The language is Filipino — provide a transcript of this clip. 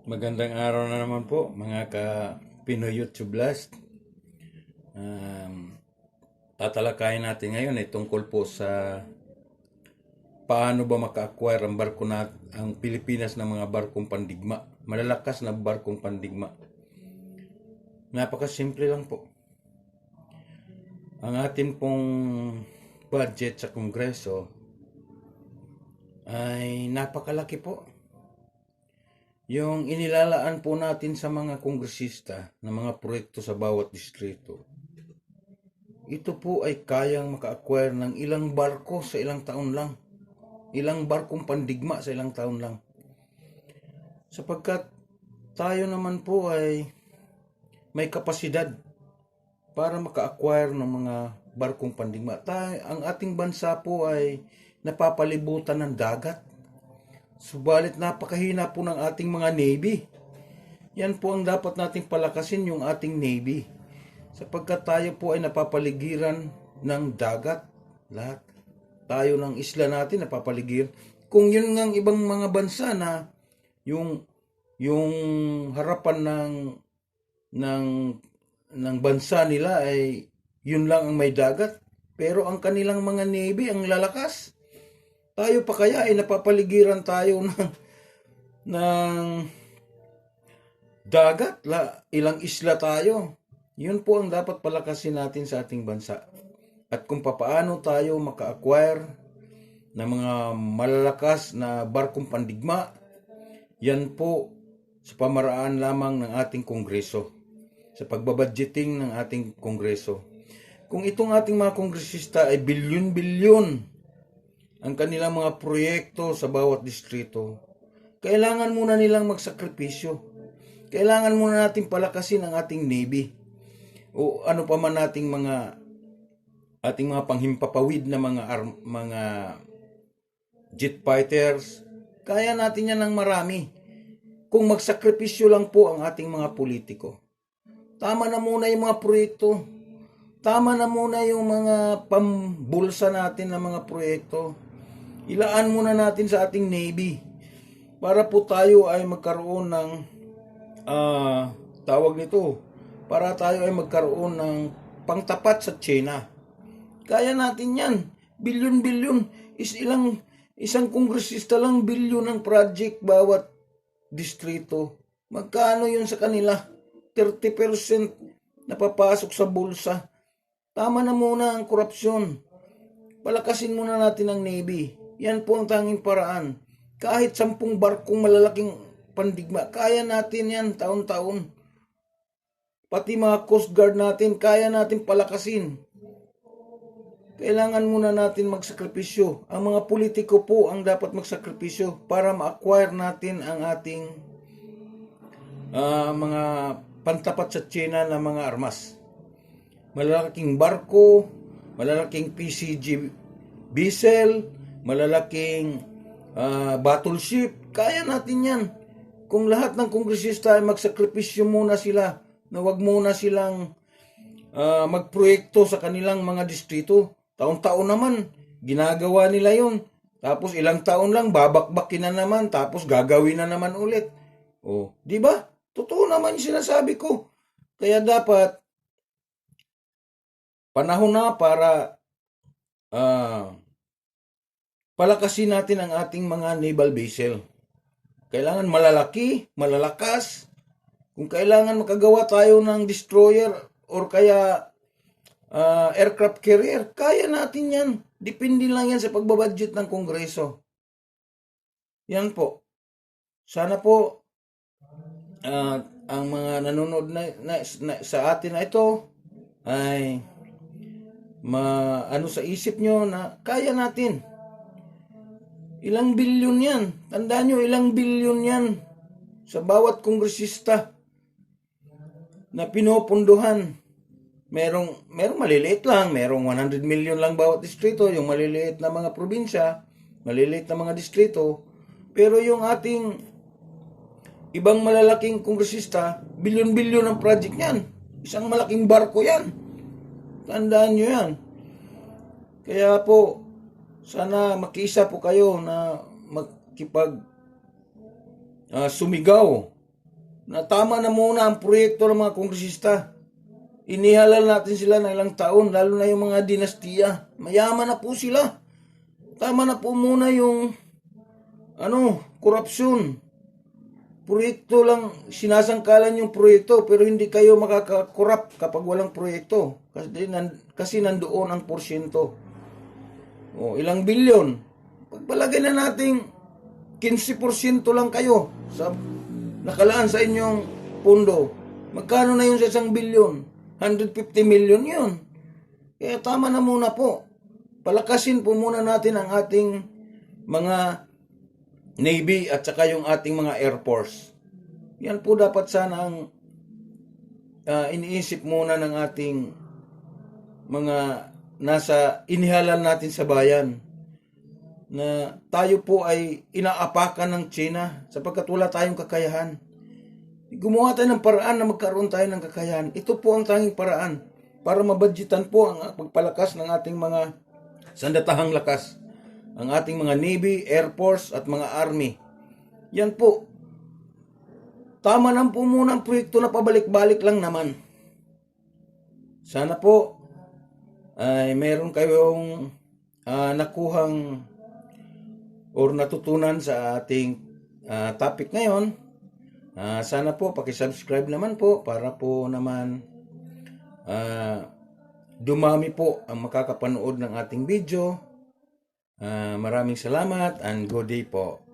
Magandang araw na naman po mga ka-Pinoy YouTube Blast. Tatalakayin natin ngayon ay tungkol po sa paano ba maka-acquire ang Pilipinas ng mga barkong pandigma. Malalakas na barkong pandigma. Napakasimple lang po. Ang atin pong budget sa Kongreso ay napakalaki po. Yung inilalaan po natin sa mga kongresista na mga proyekto sa bawat distrito, ito po ay kayang maka-acquire ng ilang barko sa ilang taon lang. Ilang barkong pandigma sa ilang taon lang. Sapagkat tayo naman po ay may kapasidad para maka-acquire ng mga barkong pandigma. Ang ating bansa po ay napapalibutan ng dagat. Subalit napakahina po ng ating mga Navy. Yan po ang dapat nating palakasin, yung ating Navy. Sapagkat tayo po ay napapaligiran ng dagat. Lahat. Tayo ng isla natin napapaligir. Kung yun ng ibang mga bansa na yung harapan ng bansa nila ay yun lang ang may dagat. Pero ang kanilang mga Navy ang lalakas. Tayo pa kaya ay napapaligiran tayo ng dagat, ilang isla tayo. Yun po ang dapat palakasin natin sa ating bansa. At kung papaano tayo maka-acquire ng mga malalakas na barkong pandigma, yan po sa pamaraan lamang ng ating Kongreso, sa pagbabudgeting ng ating Kongreso. Kung itong ating mga kongresista ay bilyon-bilyon ang kanilang mga proyekto sa bawat distrito, kailangan muna nilang magsakripisyo. Kailangan muna natin palakasin ang ating Navy. O ano pa man ating mga panghimpapawid na mga jet fighters. Kaya natin yan ng marami. Kung magsakripisyo lang po ang ating mga politiko. Tama na muna yung mga proyekto. Tama na muna yung mga pambulsa natin na mga proyekto. Ilaan muna natin sa ating Navy para po tayo ay magkaroon ng tawag nito, para tayo ay magkaroon ng pangtapat sa China. Kaya natin yan. Bilyon-bilyon. Isang kongresista lang bilyon ng project bawat distrito. Magkano yun sa kanila? 30% napapasok sa bulsa. Tama na muna ang korupsyon. Palakasin muna natin ang Navy. Yan po ang tanging paraan. Kahit 10 barkong malalaking pandigma, kaya natin yan taon-taon. Pati mga Coast Guard natin, kaya natin palakasin. Kailangan muna natin magsakripisyo. Ang mga politiko po ang dapat magsakripisyo para ma-acquire natin ang ating mga pantapat sa China na mga armas. Malalaking barko, malalaking PCG vessel, malalaking battleship, kaya natin yan. Kung lahat ng kongresista ay magsakripisyo muna sila, na wag muna silang magproyekto sa kanilang mga distrito. Taon-taon naman, ginagawa nila yun. Tapos ilang taon lang, babakbakin na naman, tapos gagawin na naman ulit. O, di ba? Totoo naman yung sinasabi ko. Kaya dapat, panahon na para palakasin natin ang ating mga naval vessel. Kailangan malalaki, malalakas. Kung kailangan makagawa tayo ng destroyer or kaya aircraft carrier, kaya natin yan. Depende lang yan sa pagbabudget ng Kongreso. Yan po. Sana po ang mga nanonood sa atin na ito ay sa isip nyo na kaya natin. Ilang bilyon yan. Tandaan nyo, ilang bilyon yan sa bawat kongresista na pinopunduhan. Merong maliliit lang, merong 100 million lang bawat distrito, yung maliliit na mga probinsya, maliliit na mga distrito. Pero yung ating ibang malalaking kongresista, bilyon-bilyon ang project niyan. Isang malaking barko yan. Tandaan nyo yan. Kaya po, sana makiisa po kayo na makipag sumigaw na tama na muna ang proyekto ng mga kongresista. Inihalal natin sila ng ilang taon, lalo na yung mga dinastiya. Mayaman na po sila. Tama na po muna yung korupsyon. Proyekto lang, sinasangkalan yung proyekto, pero hindi kayo makakakorap kapag walang proyekto. Kasi nandoon ang porsyento. O, ilang bilyon. Pagpalagay na nating 15% lang kayo sa nakalaan sa inyong pondo. Magkano na yun sa 1 bilyon? 150 million yun. Kaya tama na muna po. Palakasin po muna natin ang ating mga Navy at saka yung ating mga Air Force. Yan po dapat sana ang iniisip muna ng ating mga nasa inihalal natin sa bayan, na tayo po ay inaapakan ng China sapagkat wala tayong kakayahan. Gumawa tayo ng paraan na magkaroon tayo ng kakayahan. Ito po ang tanging paraan para mabudgetan po ang pagpalakas ng ating mga sandatahang lakas, ang ating mga Navy, Air Force at mga Army. Yan po. Tama lang po muna ang proyekto na pabalik-balik lang naman. Sana po ay meron kayong nakuhang or natutunan sa ating topic ngayon. Sana po paki-subscribe naman po para po naman dumami po ang makakapanood ng ating video. Maraming salamat and good day po.